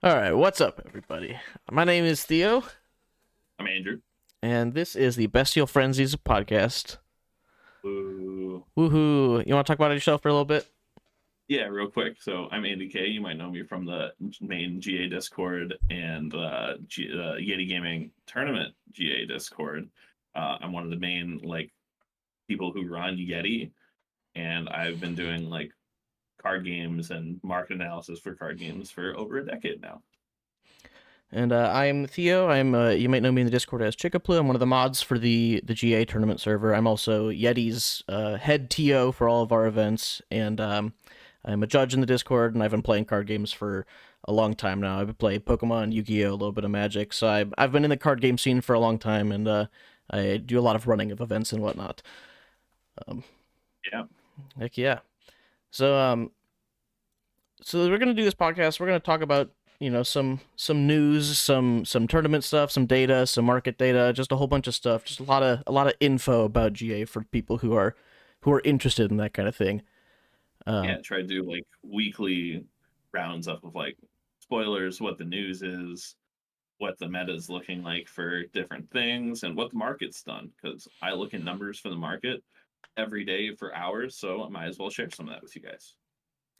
All right, what's up, everybody? My name is Theo, I'm Andrew. and this is the Bestial Frenzys podcast. Ooh. Woohoo! You want to talk about yourself for a little bit? Yeah, real quick. So I'm Andy K. You might know me from the main GA Discord and Yeti Gaming Tournament GA Discord. I'm one of the main people who run Yeti, and I've been doing card games and market analysis for card games for over a decade now. And I'm Theo. You might know me in the Discord as Chickaplu. I'm one of the mods for the GA tournament server. I'm also Yeti's head TO for all of our events, and I'm a judge in the Discord. And I've been playing card games for a long time now. I've played Pokemon, Yu-Gi-Oh, a little bit of Magic. So I've been in the card game scene for a long time, and I do a lot of running of events and whatnot. Um, Yeah. Heck yeah. So we're gonna do this podcast. We're gonna talk about some news, some tournament stuff, some data, some market data, just a whole bunch of stuff, just a lot of info about GA for people who are interested in that kind of thing. Yeah. Um, Try to do weekly rounds up of spoilers, what the news is, what the meta is looking like for different things and what the market's done because I look at numbers for the market every day for hours, so I might as well share some of that with you guys.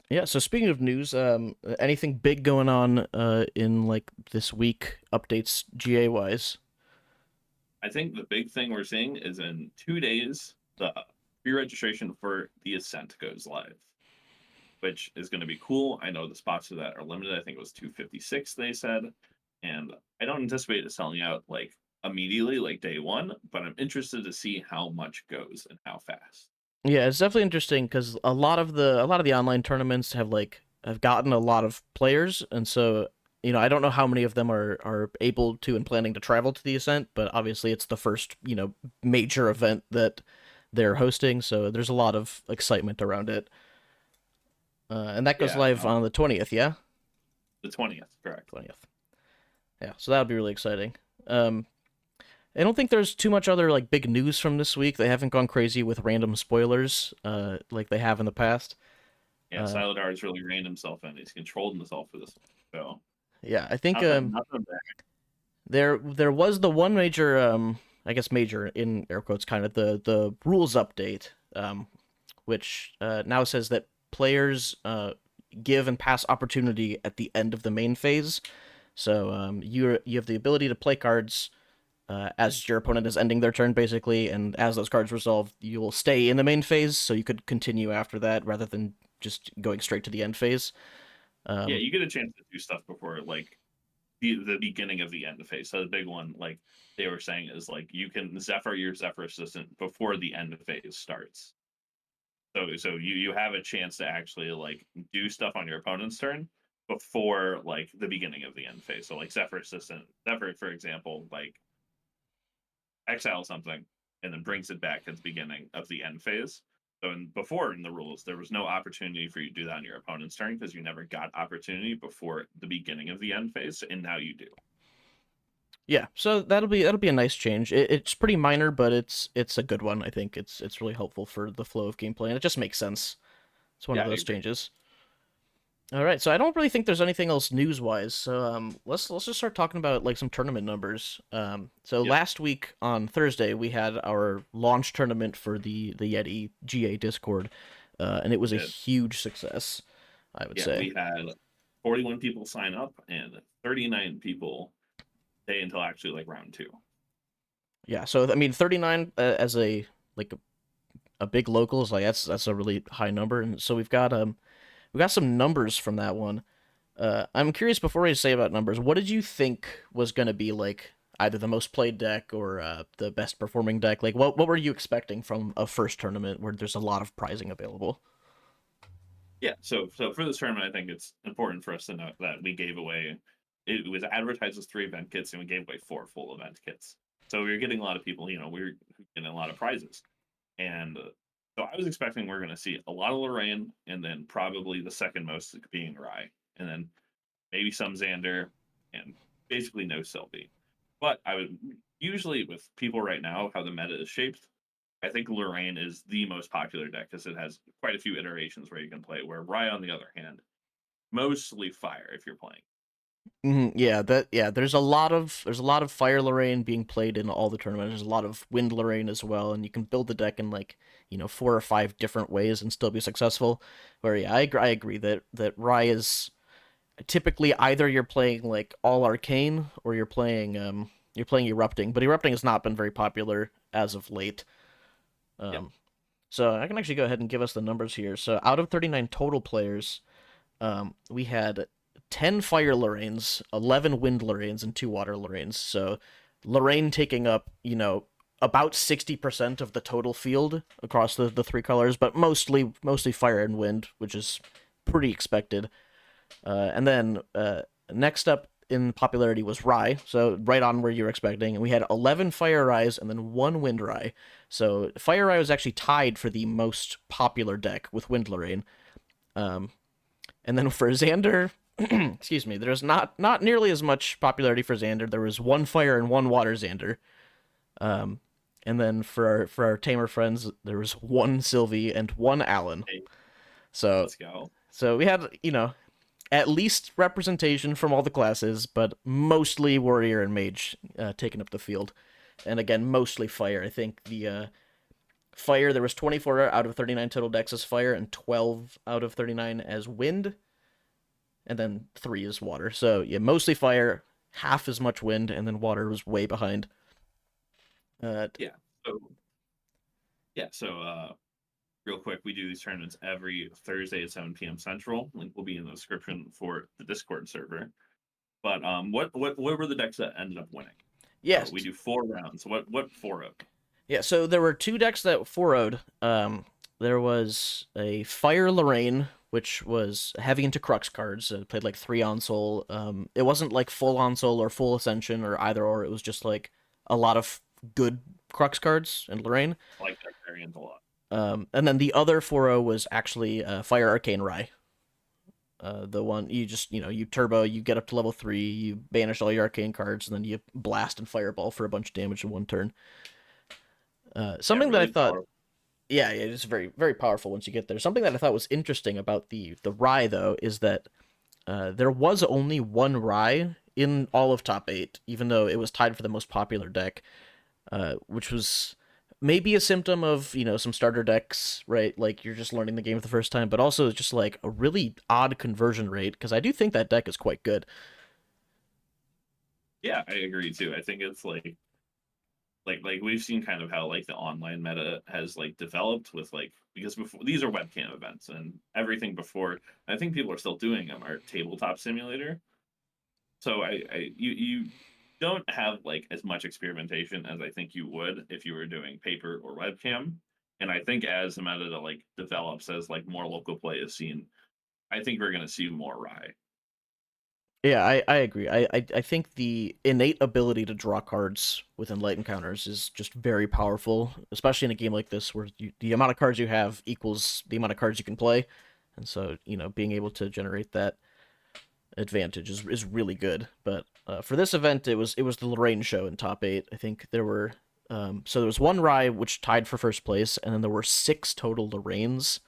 yeah. So speaking of news, anything big going on in like this week updates GA wise? I think the big thing we're seeing is in 2 days, the pre-registration for the Ascent goes live, which is going to be cool. I know the spots for that are limited. I think it was 256 they said, and I don't anticipate it selling out immediately, like day one, but I'm interested to see how much goes and how fast. Yeah, it's definitely interesting because a lot of the online tournaments have gotten a lot of players, and so I don't know how many of them are able to and planning to travel to the Ascent, but obviously it's the first major event that they're hosting, so there's a lot of excitement around it, and that goes Yeah, live no, on the 20th, yeah, the 20th, correct. 20th, yeah, so that'll be really exciting. Um, I don't think there's too much other like big news from this week. They haven't gone crazy with random spoilers, like they have in the past. Yeah, Uh, Siladar has really reined himself in. He's controlled himself for this. So yeah, I think nothing bad. there was the one major I guess major in air quotes kind of the rules update which now says that players give and pass opportunity at the end of the main phase. So you have the ability to play cards as your opponent is ending their turn basically, and as those cards resolve, you will stay in the main phase, so you could continue after that rather than just going straight to the end phase. Yeah, Um, you get a chance to do stuff before the beginning of the end phase. So the big one, like they were saying, is you can Zephyr your Zephyr assistant before the end phase starts. So you have a chance to actually do stuff on your opponent's turn before the beginning of the end phase. So Zephyr assistant, Zephyr for example, exile something and then brings it back at the beginning of the end phase. So before in the rules, there was no opportunity for you to do that on your opponent's turn because you never got opportunity before the beginning of the end phase, and now you do. Yeah, so that'll be a nice change. It's pretty minor, but it's a good one. I think it's really helpful for the flow of gameplay, and it just makes sense. It's one Yeah, of I those agree. changes. All right, so I don't really think there's anything else news wise. So let's just start talking about like some tournament numbers. So Yep. last week on Thursday we had our launch tournament for the Yeti GA Discord, and it was a Did. huge success, I would Yeah, say. we had 41 people sign up and 39 people stay until actually round two. Yeah, so I mean 39 as a like a big local is like that's a really high number, and so we got some numbers from that one. I'm curious before I say about numbers, what did you think was going to be like either the most played deck or the best performing deck? Like, what were you expecting from a first tournament where there's a lot of prizing available? Yeah, so for this tournament, I think it's important for us to note that we gave away. It was advertised as 3 event kits, and we gave away 4 full event kits. So we were getting a lot of people. We were getting a lot of prizes, and so I was expecting we're going to see a lot of Lorraine, and then probably the second most being Rye, and then maybe some Xander, and basically no Sylvie. But I would usually with people right now how the meta is shaped. I think Lorraine is the most popular deck because it has quite a few iterations where you can play. Where Rye, on the other hand, mostly fire if you're playing. Yeah. There's a lot of Fire Lorraine being played in all the tournaments. There's a lot of Wind Lorraine as well, and you can build the deck in like 4 or 5 different ways and still be successful. Where yeah, I agree that Rye is typically either you're playing like all arcane or you're playing erupting, but erupting has not been very popular as of late. Yeah. Um, so I can actually go ahead and give us the numbers here. So out of 39 total players, we had 10 fire Lorraines, 11 wind Lorraines, and 2 water Lorraines. So Lorraine taking up, about 60% of the total field across the three colors, but mostly fire and wind, which is pretty expected. And then next up in popularity was Rye, so right on where you were expecting. And we had 11 Fire Ryes and then 1 Wind Rye. So Fire Rye was actually tied for the most popular deck with Wind Lorraine. Um, and then for Xander, excuse me, there's not nearly as much popularity for Xander. There was 1 Fire and 1 Water Xander. Um, and then for our tamer friends, there was 1 Sylvie and 1 Alan. Hey, So let's go. so we had at least representation from all the classes, but mostly warrior and mage taking up the field, and again mostly fire. I think the fire there was 24 out of 39 total decks as fire, and 12 out of 39 as wind, and then 3 is water. So yeah, mostly fire, half as much wind, and then water was way behind. Yeah. So yeah. Real quick, we do these tournaments every Thursday at 7 p.m. Central. Link will be in the description for the Discord server. But what were the decks that ended up winning? So Yes, we do 4 rounds. What 4 of? yeah. So there were 2 decks that 4-0'd. There was a Fire Lorraine, which was heavy into Crux cards. It played like 3 on Soul. It wasn't like full on Soul or full Ascension or either or. It was just like a lot of good Crux cards and Lorraine. I like that variant a lot. And then the other 4-0 was actually Fire Arcane Rye. The one you just you turbo, you get up to level 3, you banish all your arcane cards, and then you blast and fireball for a bunch of damage in one turn. Yeah, Something that I really thought powerful. Yeah, it's very very powerful once you get there. Something that I thought was interesting about the Rye though is that there was only 1 Rye in all of top 8, even though it was tied for the most popular deck, which was maybe a symptom of some starter decks, right? Like you're just learning the game for the first time, but also just like a really odd conversion rate because I do think that deck is quite good. Yeah, I agree too. I think it's like we've seen kind of how like the online meta has like developed with like because before these are webcam events and everything before I think people are still doing them are tabletop simulator. So you don't have like as much experimentation as I think you would if you were doing paper or webcam. And I think as the meta like develops, as like more local play is seen, I think we're gonna see more Rye. Yeah, I agree. I think the innate ability to draw cards with Enlightened counters is just very powerful, especially in a game like this where the amount of cards you have equals the amount of cards you can play. And so, being able to generate that advantage is really good. But for this event, it was the Lorraine show in top 8. I think there was 1 Rye which tied for first place, and then there were 6 total Lorraines,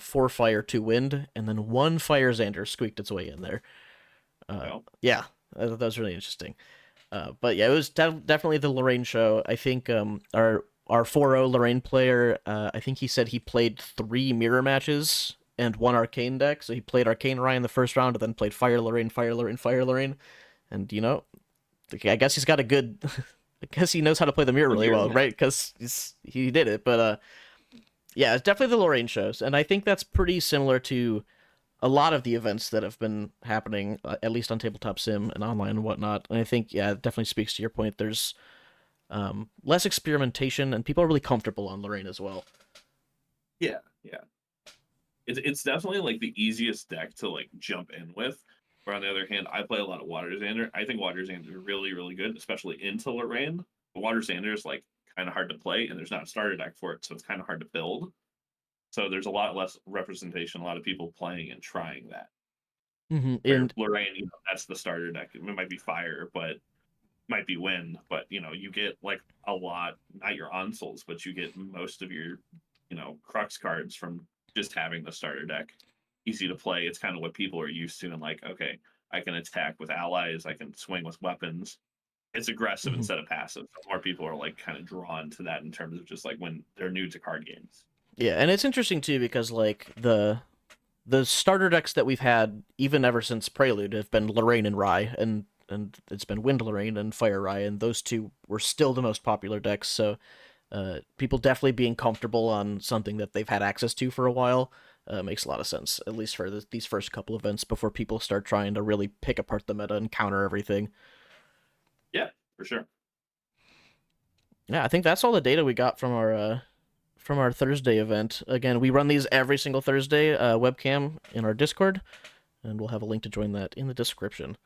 4 fire, 2 wind, and then 1 fire Xander squeaked its way in there. Well, Yeah, that was really interesting. But yeah, it was definitely the Lorraine show. I think our 4-0 Lorraine player, I think he said he played 3 mirror matches and 1 arcane deck. So he played Arcane Ryan the first round, and then played Fire Lorraine, Fire Lorraine, Fire Lorraine. And I guess he's got a good. I guess he knows how to play the mirror the really mirror well, match. right? Because he did it. But yeah, it's definitely the Lorraine shows, and I think that's pretty similar to a lot of the events that have been happening, at least on tabletop sim and online and whatnot. And I think, yeah, it definitely speaks to your point. There's less experimentation, and people are really comfortable on Lorraine as well. Yeah, yeah. It's definitely like the easiest deck to like jump in with. But on the other hand, I play a lot of Water Xander. I think Water Xander is really, really good, especially into Lorraine. But Water Xander is like kind of hard to play, and there's not a starter deck for it, so it's kind of hard to build. So there's a lot less representation, a lot of people playing and trying that. Where And Lorraine, that's the starter deck. It might be fire, but might be wind, but you get like a lot, not your onsoles, but you get most of your, crux cards from just having the starter deck. Easy to play. It's kind of what people are used to, and like, okay, I can attack with allies. I can swing with weapons. It's aggressive Mhm. instead of passive. So more people are like kind of drawn to that in terms of just like when they're new to card games. Yeah, and it's interesting too because like the starter decks that we've had even ever since Prelude have been Lorraine and Rye, and it's been Wind Lorraine and Fire Rye, and those two were still the most popular decks. So people definitely being comfortable on something that they've had access to for a while makes a lot of sense, at least for these first couple events before people start trying to really pick apart the meta and counter everything. Yeah, for sure. Yeah, I think that's all the data we got from our Thursday event. Again, we run these every single Thursday webcam in our Discord, and we'll have a link to join that in the description.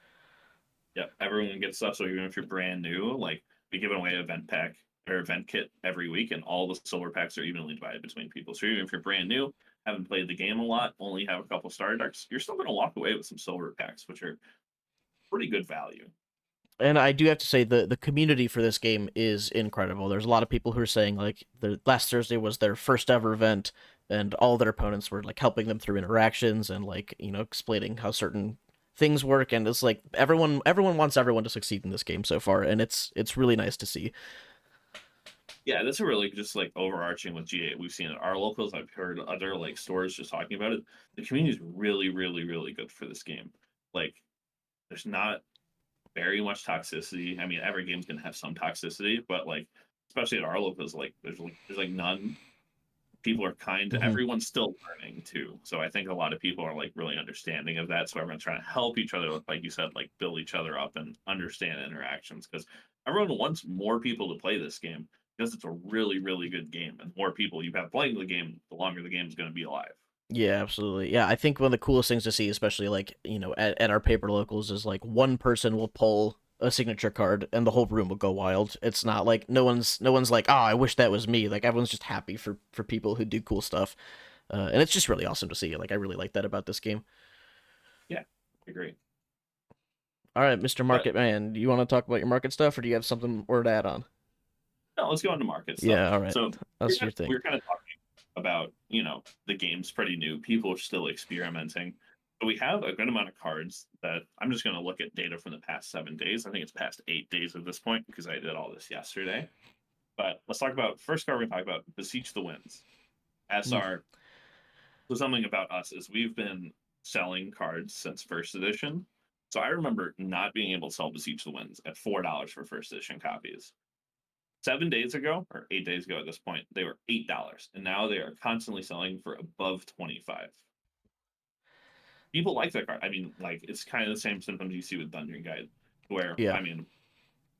Yeah, everyone gets stuff. So even if you're brand new, like we give away event pack or event kit every week, and all the silver packs are evenly divided between people. So even if you're brand new, haven't played the game a lot, only have a couple starter decks, you're still going to walk away with some silver packs, which are pretty good value. And I do have to say the community for this game is incredible. There's a lot of people who are saying like the last Thursday was their first ever event, and all their opponents were like helping them through interactions and like explaining how certain things work. And it's like everyone wants everyone to succeed in this game so far, and it's really nice to see. Yeah, that's a really just like overarching with GA. We've seen at our locals. I've heard other like stores just talking about it. The community is really, really, really good for this game. Like, there's not very much toxicity. I mean, every game's gonna have some toxicity, but like, especially at our locals, like there's like none. People are kind. Hmm. Everyone's still learning too. So I think a lot of people are like really understanding of that. So everyone's trying to help each other, like you said, like build each other up and understand interactions because everyone wants more people to play this game because it's a really, really good game. And the more people you have playing the game, the longer the game's going to be alive. Yeah, absolutely. Yeah, I think one of the coolest things to see, especially like, at our paper locals, is like one person will pull a signature card and the whole room will go wild. It's not like no one's like, oh, I wish that was me. Like everyone's just happy for people who do cool stuff. And it's just really awesome to see. Like I really like that about this game. Yeah, I agree. All right, Mr. But Market Man, do you want to talk about your market stuff or do you have something more to add on? no, let's go into market stuff. Yeah, all right. So That's your thing. we're kind of talking about, the game's pretty new. People are still experimenting. But we have a good amount of cards that I'm just going to look at data from the past 7 days. I think it's past 8 days at this point because I did all this yesterday. But let's talk about first card we're going to talk about Beseech the Winds. Mm. SR. So something about us is we've been selling cards since first edition. So I remember not being able to sell Beseech the Winds at $4 for first edition copies. 7 days ago or 8 days ago at this point, they were $8, and now they are constantly selling for above 25. People like that card. I mean, like it's kind of the same symptoms you see with Dungeon Guide, where Yeah. I mean,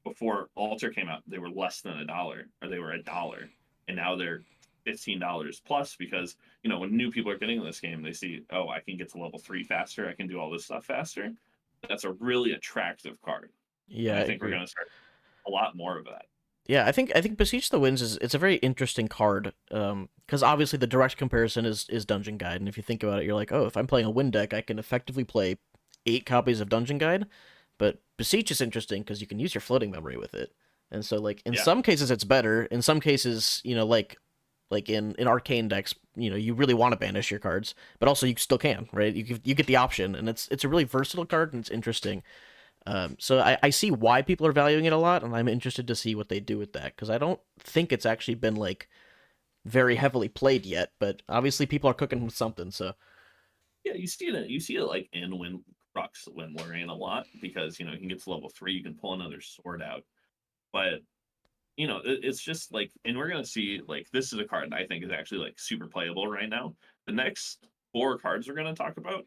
before Alter came out, they were less than a dollar, or they were a dollar, and now they're $15 plus because when new people are getting in this game, they see, oh, I can get to level 3 faster, I can do all this stuff faster. That's a really attractive card, and Yeah, I I think we're agree. going to start a lot more of that. Yeah, I think Beseech the Winds is it's a very interesting card. Because obviously the direct comparison is Dungeon Guide, and if you think about it, you're like, oh, if I'm playing a Wind deck, I can effectively play 8 copies of Dungeon Guide. But Beseech is interesting because you can use your floating memory with it, and so like in Yeah, some cases it's better. In some cases, like in arcane decks, you really want to banish your cards, but also you still can, right? You get the option, and it's a really versatile card and it's interesting. So I see why people are valuing it a lot, and I'm interested to see what they do with that because I don't think it's actually been like very heavily played yet, but obviously people are cooking with something. So yeah, you see it like in when Crux when Lorraine a lot because you can get to level 3, you can pull another sword out, but it's just like, and we're gonna see like this is a card that I think is actually like super playable right now. The next four cards we're gonna talk about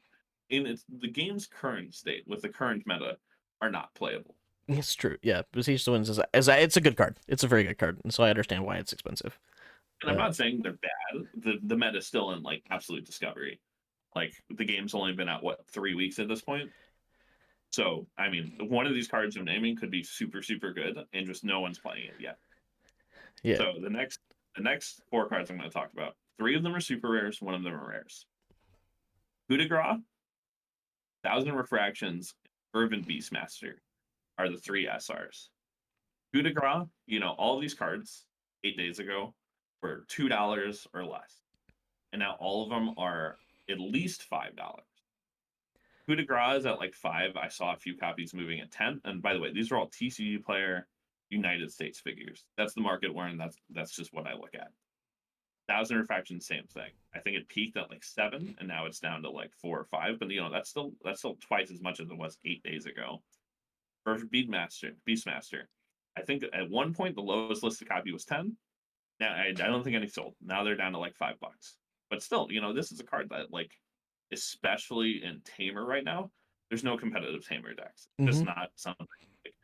in the game's current state with the current meta are not playable. it's true. Yeah, Besiege the Winds it's a good card. It's a very good card, and so I understand why it's expensive. And I'm Uh, not saying they're bad. The meta's still in like absolute discovery. Like the game's only been out what 3 weeks at this point. So I mean, one of these cards I'm naming could be super super good, and just no one's playing it yet. yeah, So the next four cards I'm going to talk about, three of them are super rares, one of them are rares. Coup de Grace, Thousand Refractions, Fervent Beastmaster are the three SRs. Coup de Grace, all these cards 8 days ago were $2 or less, and now all of them are at least $5. Coup de Grace is at like 5. I saw a few copies moving at 10. And by the way, these are all TCG player United States figures. That's the market we're in. That's just what I look at. Thousand Refraction, same thing. I think it peaked at like 7, and now it's down to like 4 or 5. But that's still twice as much as it was 8 days ago. Perfect Beastmaster. I think at one point the lowest listed copy was 10. Now I don't think any sold. Now they're down to like $5. But still, this is a card that, like, especially in Tamer right now, there's no competitive Tamer decks. Just Mm-hmm. not something. Like,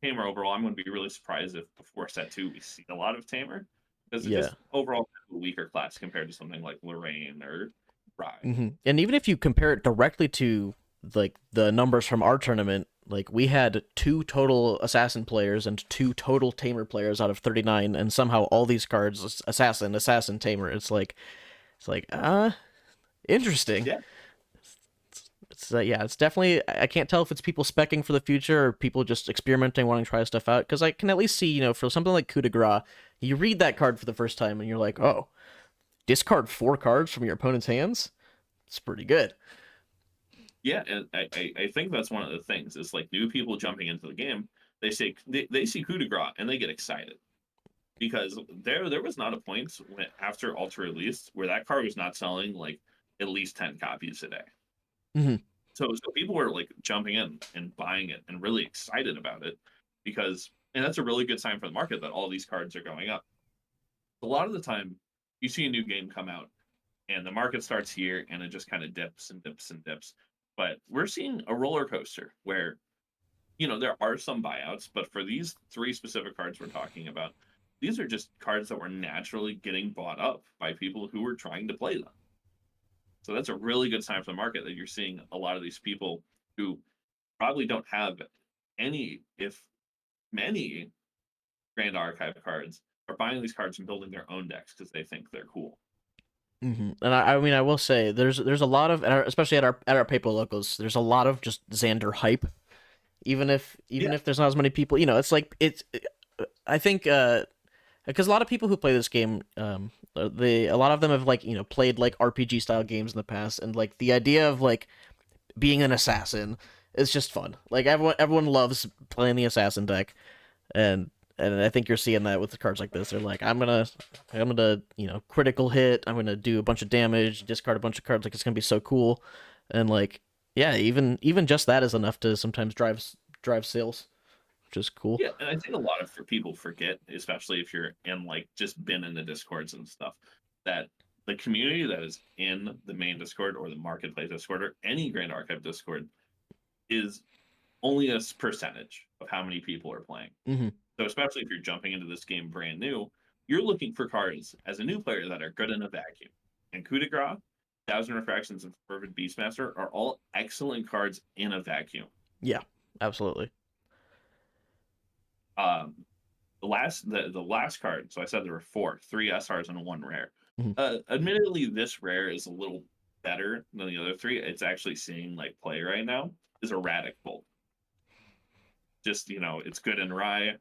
Tamer overall, I'm going to be really surprised if before set 2 we see a lot of Tamer, because it's Yeah. just overall a weaker class compared to something like Lorraine or Rye. Mm-hmm. And even if you compare it directly to like the numbers from our tournament, like we had 2 total assassin players and 2 total tamer players out of 39, and somehow all these cards assassin tamer. It's like interesting. Yeah, It's yeah, it's definitely, I can't tell if it's people specking for the future or people just experimenting, wanting to try stuff out. Because I can at least see, for something like Coup de Grace, you read that card for the first time and you're like, oh, discard 4 cards from your opponent's hands. It's pretty good. yeah, and I think that's one of the things is, like, new people jumping into the game. They see Coup de Grace and they get excited, because there was not a point after Ultra released where that card was not selling like at least 10 copies a day. Mm-hmm. So people were like jumping in and buying it and really excited about it, and that's a really good sign for the market that all these cards are going up. A lot of the time, you see a new game come out and the market starts here and it just kind of dips and dips and dips. But we're seeing a roller coaster where, there are some buyouts, but for these 3 specific cards we're talking about, these are just cards that were naturally getting bought up by people who were trying to play them. So that's a really good sign for the market that you're seeing a lot of these people who probably don't have any, if many, Grand Archive cards are buying these cards and building their own decks because they think they're cool. Mm-hmm. And I mean, I will say there's a lot of, especially at our paper locals, there's a lot of just Xander hype. Even if Yeah, there's not as many people, it's like I think because a lot of people who play this game, a lot of them have like played like RPG style games in the past, and like the idea of like being an assassin is just fun. Like everyone loves playing the assassin deck, and I think you're seeing that with the cards like this. They're like, I'm gonna critical hit. I'm gonna do a bunch of damage, discard a bunch of cards. Like it's gonna be so cool, and like yeah, even just that is enough to sometimes drive sales, which is cool. yeah, and I think a lot of people forget, especially if you're in, like, just been in the discords and stuff, that the community that is in the main Discord or the marketplace Discord or any Grand Archive Discord is only a percentage of how many people are playing. Hmm. So especially if you're jumping into this game brand new, you're looking for cards as a new player that are good in a vacuum. And Coup de Grace, Thousand Refractions, and Fervent Beastmaster are all excellent cards in a vacuum. Yeah, absolutely. Um, the last card. So I said there were 4, 3 SRs and 1 rare. Hmm. Admittedly, this rare is a little better than the other 3. It's actually seeing like play right now. Is Erratic Bolt. Just, it's good in Rye.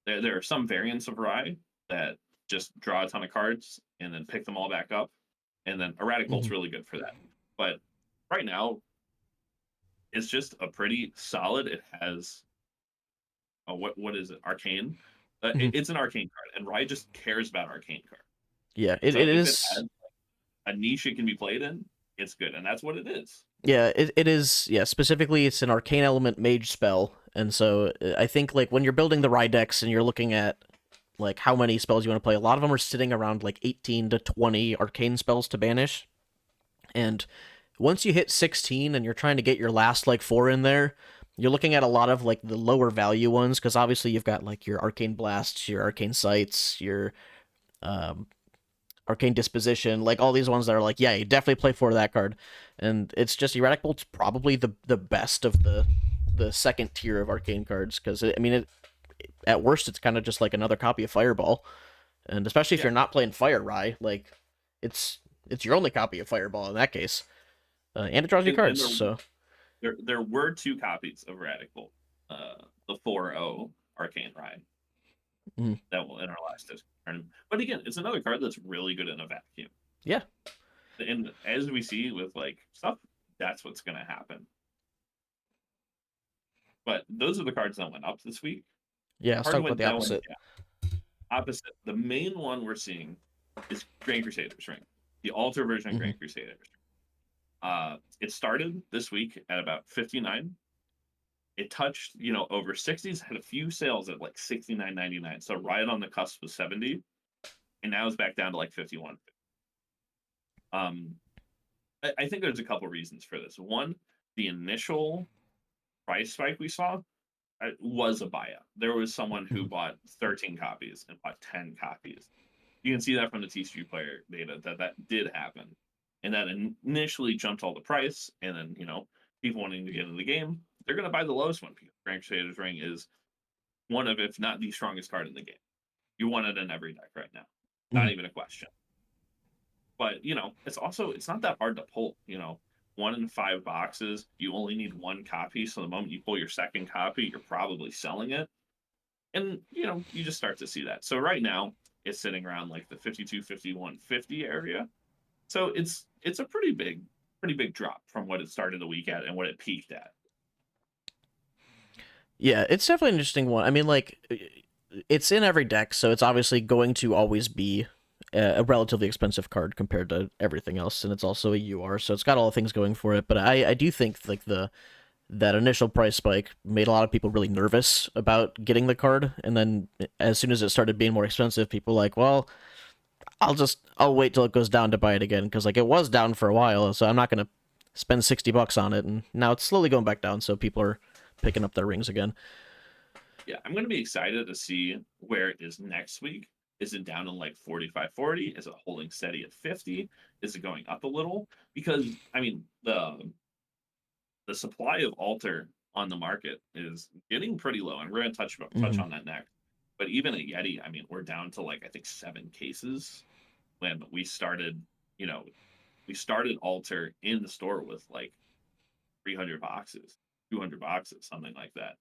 There are some variants of Rye that just draw a ton of cards and then pick them all back up, and then Erratic Hmm. Bolt's really good for that. But right now, it's just a pretty solid. It has what is it? Arcane. Hmm. It's an arcane card, and Rye just cares about arcane cards. Yeah, it So if it is. has a niche it can be played in, it's good, and that's what it is. Yeah, it is. Yeah, specifically, it's an arcane element mage spell, and so I think like when you're building the Rye decks and you're looking at like how many spells you want to play, a lot of them are sitting around like 18 to 20 arcane spells to banish, and once you hit 16 and you're trying to get your last like 4 in there, you're looking at a lot of like the lower value ones because obviously you've got like your arcane blasts, your arcane sights, your um, arcane disposition, like all these ones that are like, yeah, you definitely play for that card, and it's just erratic bolt's probably the best of the second tier of arcane cards because I mean at worst it's kind of just like another copy of Fireball, and especially if Yeah, you're not playing Fire Rye, like it's it's your only copy of Fireball in that case, and it draws you and cards, so. there were 2 copies of Radical, the 4-0 Arcane Ride Mm, that will in our last tournament. But again, it's another card that's really good in a vacuum. yeah. And as we see with like stuff, that's what's going to happen. But those are the cards that went up this week. Yeah, let's Card talk about went the that went opposite. opposite. The main one we're seeing is Grand Crusaders Ring, the altar version of Hmm. Grand Crusaders. It started this week at about 59. It touched, over 60s, had a few sales at like 69.99. So right on the cusp of 70, and now it's back down to like 51. Um, I think there's a couple reasons for this. One, the initial price spike we saw was a buyout. There was someone who Hmm. bought 13 copies and bought 10 copies. You can see that from the TCG player data that did happen, and that initially jumped all the price. And then people wanting to get into the game, they're going to buy the lowest one. Grand Crusaders Ring is one of, if not the strongest card in the game. You want it in every deck right now, Hmm. not even a question. But it's not that hard to pull. 1 in 5 boxes, you only need one copy. So the moment you pull your second copy, you're probably selling it. And you just start to see that. So right now it's sitting around like the 52, 51, 50 area. So it's a pretty big drop from what it started the week at and what it peaked at. Yeah, it's definitely an interesting one. I mean, like, it's in every deck, so it's obviously going to always be a relatively expensive card compared to everything else, and it's also a UR, so it's got all the things going for it. But I do think like the that initial price spike made a lot of people really nervous about getting the card, and then as soon as it started being more expensive, people were like, well, I'll wait till it goes down to buy it again because like it was down for a while, so I'm not gonna spend $60 on it, and now it's slowly going back down, so people are picking up their rings again. Yeah, I'm going to be excited to see where it is next week. Is it down in like 45, 40? Is it holding steady at 50? Is it going up a little? Because I mean, the supply of altar on the market is getting pretty low, and we're going to touch Mm-hmm. on that next. But even at Yeti, I mean, we're down to like I think 7 cases when we started. You know, we started altar in the store with like 300 boxes, 200 boxes, something like that.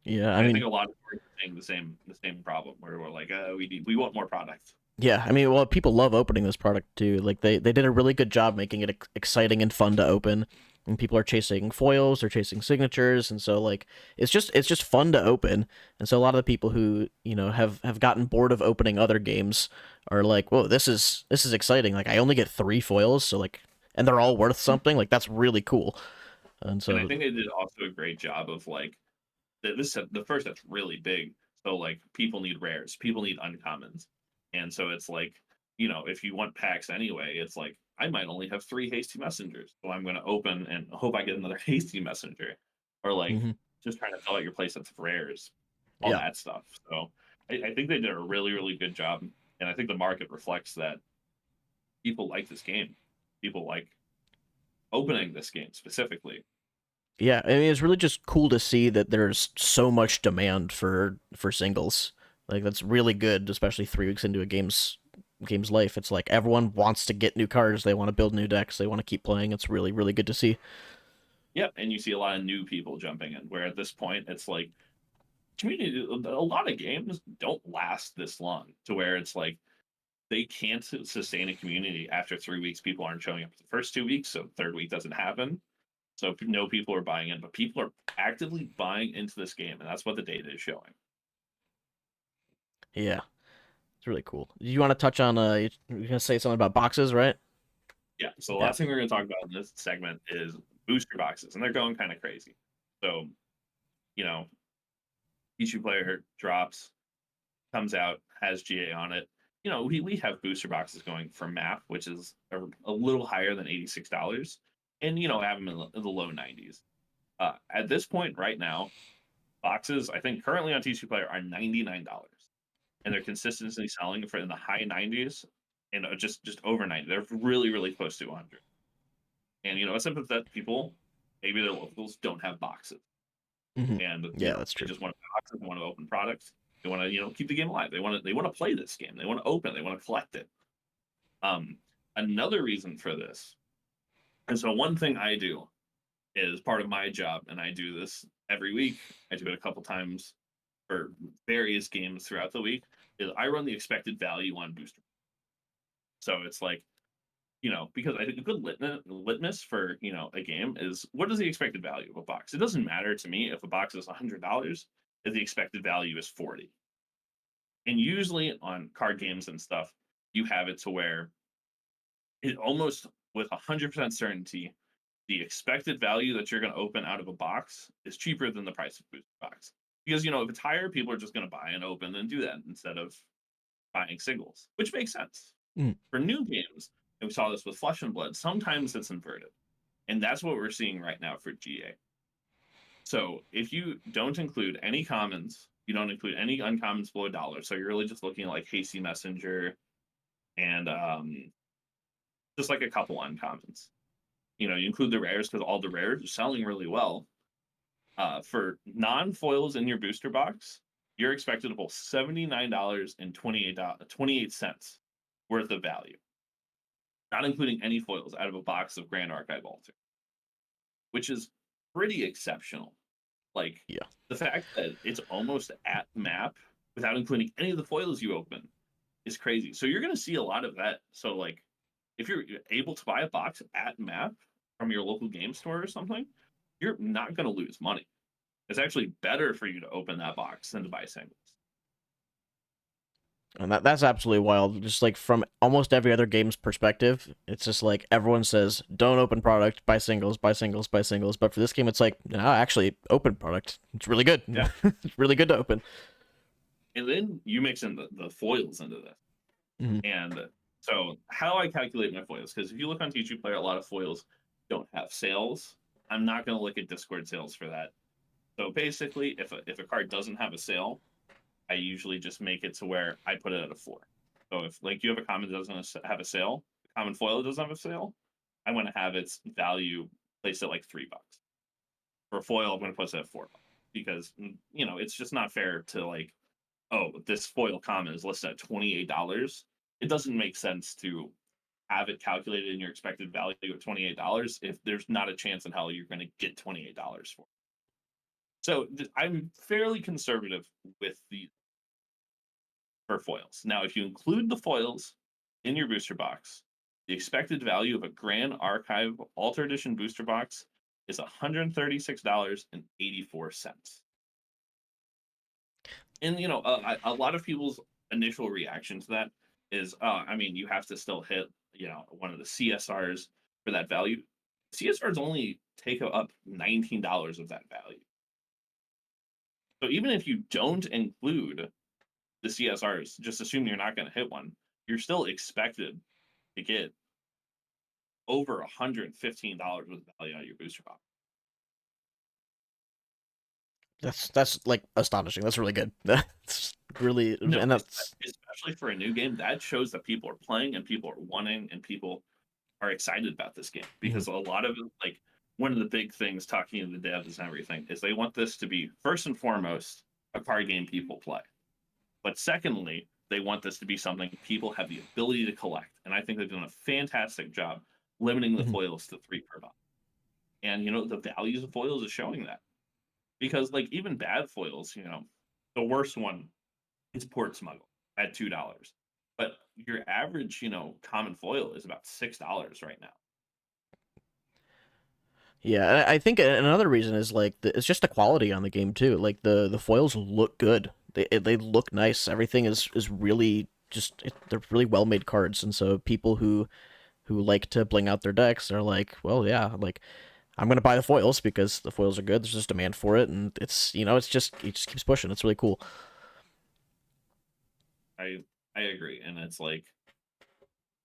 Yeah, I And I mean, think a lot of stores are saying the same problem where we're like, we want more product. yeah, I mean, well, people love opening this product too. Like they did a really good job making it exciting and fun to open. And people are chasing foils, they're chasing signatures, and so like it's just fun to open. And so a lot of the people who have gotten bored of opening other games are like, whoa, this is exciting. Like I only get 3 foils, so like, and they're all worth something. Like that's really cool. And And I so, think they did also a great job of like the first that's really big. So like people need rares, people need uncommons, and so it's like if you want packs anyway, it's like I might only have 3 hasty messengers, so I'm going to open and hope I get another hasty messenger, or like mhm. just trying to fill out your playsets of rares, all Yeah, that stuff. So I think they did a really really good job, and I think the market reflects that people like this game, people like opening this game specifically. yeah. I mean, it's really just cool to see that there's so much demand for singles. Like that's really good, especially 3 weeks into a game's life. It's like everyone wants to get new cards. They want to build new decks. They want to keep playing. It's really really good to see. Yeah, and you see a lot of new people jumping in. Where at this point, it's like community. A lot of games don't last this long to where it's like they can't sustain a community after 3 weeks. People aren't showing up the first 2 weeks, so third week doesn't happen. So no people are buying in, but people are actively buying into this game, and that's what the data is showing. Yeah, it's really cool. You want to touch on you're gonna say something about boxes, right? Yeah. So the Yeah. last thing we're going to talk about in this segment is booster boxes, and they're going kind of crazy. So you know, each player drops, comes out, has GA on it. We have booster boxes going for MAP, which is a little higher than $86, and have them in the low 90s. At this point, right now, boxes I think currently on TCG Player are $99, and they're consistently selling for in the high 90s and just over 90. They're really really close to 100. And it's something that people, maybe their locals, don't have boxes, Hmm. and Yeah, that's they true. just want boxes, they want to open products, they want to keep the game alive, they want to play this game, they want to open, they want to collect it. um Another reason for this, and so one thing I do is part of my job, and I do this every week, I do it a couple times for various games throughout the week, is I run the expected value on booster. So it's like because I think a good litmus for, a game is what is the expected value of a box? It doesn't matter to me if a box is $100 if the expected value is 40. And usually on card games and stuff, you have it to where it almost with 100% certainty, the expected value that you're going to open out of a box is cheaper than the price of booster box. Because, if it's higher, people are just going to buy and open and do that instead of buying singles, which makes sense. Mm. For new games, and we saw this with Flesh and Blood, sometimes it's inverted. And that's what we're seeing right now for GA. So if you don't include any commons, you don't include any uncommons below $1, so you're really just looking at like Hasty Messenger and just like a couple uncommons. You include the rares because all the rares are selling really well. For non-foils in your booster box, you're expected to pull $79.28 worth of value, not including any foils out of a box of Grand Archive Altar, which is pretty exceptional. Like Yeah. the fact that it's almost at map without including any of the foils you open is crazy. So you're going to see a lot of that. So like if you're able to buy a box at map from your local game store or something, you're not going to lose money. It's actually better for you to open that box than to buy singles. And that's absolutely wild. Just like from almost every other game's perspective, it's just like everyone says, don't open product, buy singles, buy singles, buy singles. But for this game, it's like, no, actually, open product. It's really good. Yeah. It's really good to open. And then you mix in the foils into this. Mm-hmm. And so how I calculate my foils, because if you look on TCG Player, a lot of foils don't have sales. I'm not going to look at Discord sales for that. So basically, if a card doesn't have a sale, I usually just make it to where I put it at a 4. So if like you have a common that doesn't have a sale, a common foil that doesn't have a sale, I want to have its value placed at like $3. For a foil, I'm going to put it at $4 because it's just not fair to like, oh, this foil common is listed at $28. It doesn't make sense to have it calculated in your expected value at $28 if there's not a chance in hell you're going to get $28 for it. So I'm fairly conservative with the for foils. Now, if you include the foils in your booster box, the expected value of a Grand Archive Altar Edition booster box is $136.84. And a lot of people's initial reaction to that is, I mean, you have to still hit, one of the CSRs for that value. CSRs only take up $19 of that value. So even if you don't include the CSRs, just assume you're not going to hit one, you're still expected to get over $115 worth of value out of your booster box. That's like astonishing. That's really good. That's really, No, and that's especially for a new game, that shows that people are playing and people are wanting and people are excited about this game because a lot of it, like one of the big things talking to the devs and everything is they want this to be first and foremost a card game people play. But secondly, they want this to be something people have the ability to collect. And I think they've done a fantastic job limiting the foils to 3 per box. And the values of foils is showing that. Because like even bad foils, the worst one is Port Smuggle at $2. But your average, common foil is about $6 right now. yeah. I think another reason is like it's just the quality on the game too. Like the foils look good. They look nice. Everything is really just they're really well made cards, and so people who like to bling out their decks are like, well, yeah, like I'm gonna buy the foils because the foils are good. There's just demand for it, and it's just it just keeps pushing. It's really cool. I agree. And it's like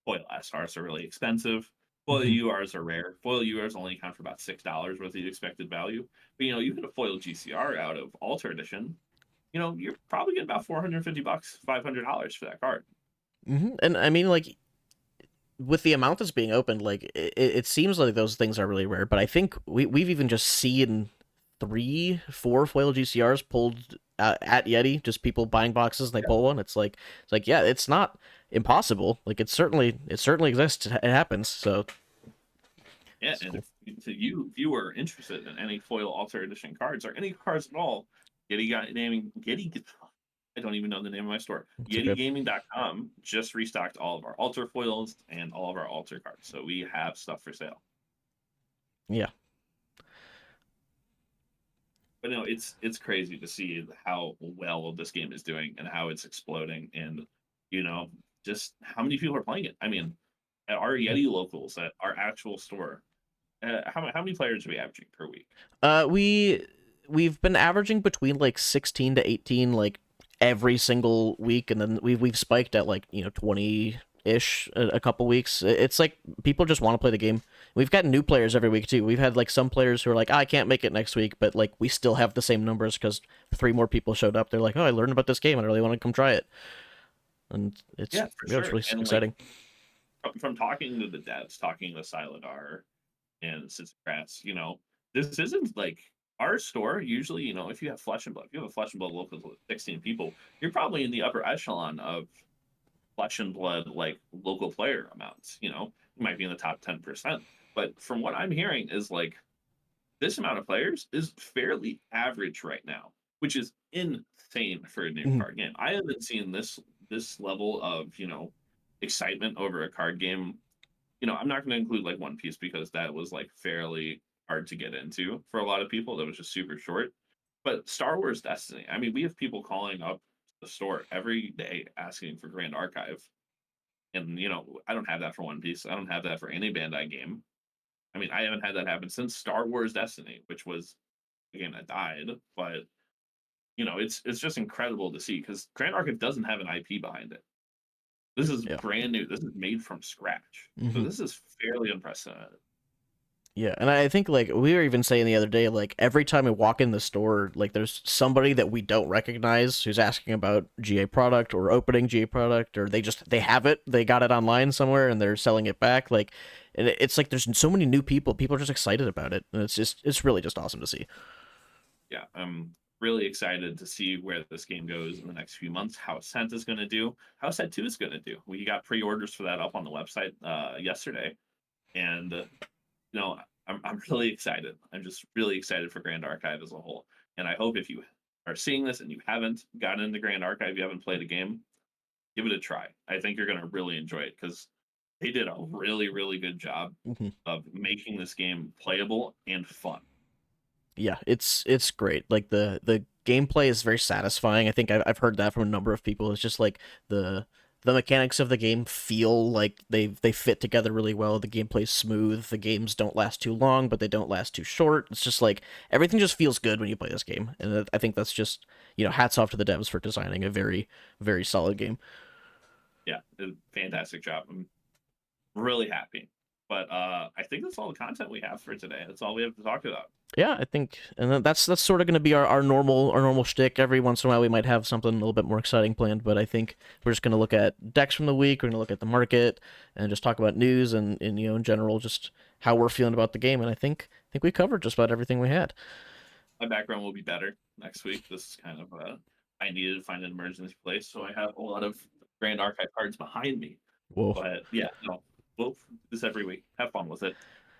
foil SRs are really expensive. Foil Mhm. URs are rare. Foil URs only account for about $6 worth of the expected value. But you get a foil GCR out of Altar Edition, you're probably getting about $450, $500 for that card. And I mean, like with the amount that's being opened, like it seems like those things are really rare. But I think we've even just seen 3, 4 foil GCRs pulled at Yeti. Just people buying boxes and they pull one. It's like yeah, it's not impossible. Like it certainly exists. It happens. So Yeah, it's and cool. if you are interested in any foil Altar Edition cards or any cards at all, Getty got naming Getty I don't even know the name of my store. It's okay. YetiGaming.com just restocked all of our altar foils and all of our altar cards. So we have stuff for sale. Yeah. But no, it's crazy to see how well this game is doing and how it's exploding, and you know just how many people are playing it. I mean, at our Yeti locals, at our actual store, how many players are we averaging per week? We've been averaging between like 16 to 18 like every single week, and then we've spiked at like 20 ish a couple weeks. It's like people just want to play the game. We've got new players every week too. We've had like some players who are like, I can't make it next week, but like we still have the same numbers because 3 more people showed up. They're like, oh, I learned about this game and I really want to come try it, and it's Yeah, for it's sure. really And like exciting. from talking to the devs, talking to Siladar and Sisyphus, this isn't like our store. Usually, if you have Flesh and Blood, if you have a Flesh and Blood local with 16 people, you're probably in the upper echelon of Flesh and Blood like local player amounts. You might be in the top 10%. But from what I'm hearing is like this amount of players is fairly average right now, which is insane for a new Mhm. card game. I haven't seen this level of excitement over a card game. I'm not going to include like One Piece because that was like fairly hard to get into for a lot of people. That was just super short. But Star Wars Destiny, I mean, we have people calling up the store every day asking for Grand Archive. And I don't have that for One Piece. I don't have that for any Bandai game. I mean, I haven't had that happen since Star Wars Destiny, which was a game that died. But it's just incredible to see because Grand Archive doesn't have an IP behind it. This is Yeah. brand new. This is made from scratch. So Hmm. this is fairly unprecedented. Yeah, and I think like we were even saying the other day, like every time we walk in the store, like there's somebody that we don't recognize who's asking about GA product or opening GA product, or they have it, they got it online somewhere and they're selling it back. Like, and it's like there's so many new people. People are just excited about it, and it's really just awesome to see. Yeah, I'm really excited to see where this game goes in the next few months, how Ascent is going to do, how Ascent 2 is going to do. We got pre-orders for that up on the website yesterday, and I'm really excited. I'm just really excited for Grand Archive as a whole. And I hope if you are seeing this and you haven't gotten into Grand Archive, you haven't played a game, give it a try. I think you're going to really enjoy it because they did a really, really good job Hmm. of making this game playable and fun. Yeah, it's great. Like the gameplay is very satisfying. I think I've heard that from a number of people. It's just like the mechanics of the game feel like they fit together really well. The gameplay's smooth. The games don't last too long, but they don't last too short. It's just like everything just feels good when you play this game, and I think that's just hats off to the devs for designing a very solid game. Yeah, fantastic job. I'm really happy. But I think that's all the content we have for today. That's all we have to talk about. Yeah, I think, and then that's sort of going to be our normal shtick. Every once in a while, we might have something a little bit more exciting planned, but I think we're just going to look at decks from the week. We're going to look at the market and just talk about news and in general just how we're feeling about the game. And I think we covered just about everything we had. My background will be better next week. This is kind of I needed to find an emergency place, so I have a lot of Grand Archive cards behind me. Whoa, But yeah, no, we'll do this every week. Have fun with it.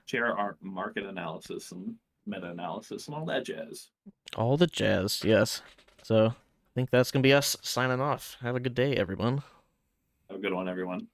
Share our market analysis and meta analysis and all that jazz. all the jazz, yes. So I think that's going to be us signing off. Have a good day, everyone. Have a good one, everyone.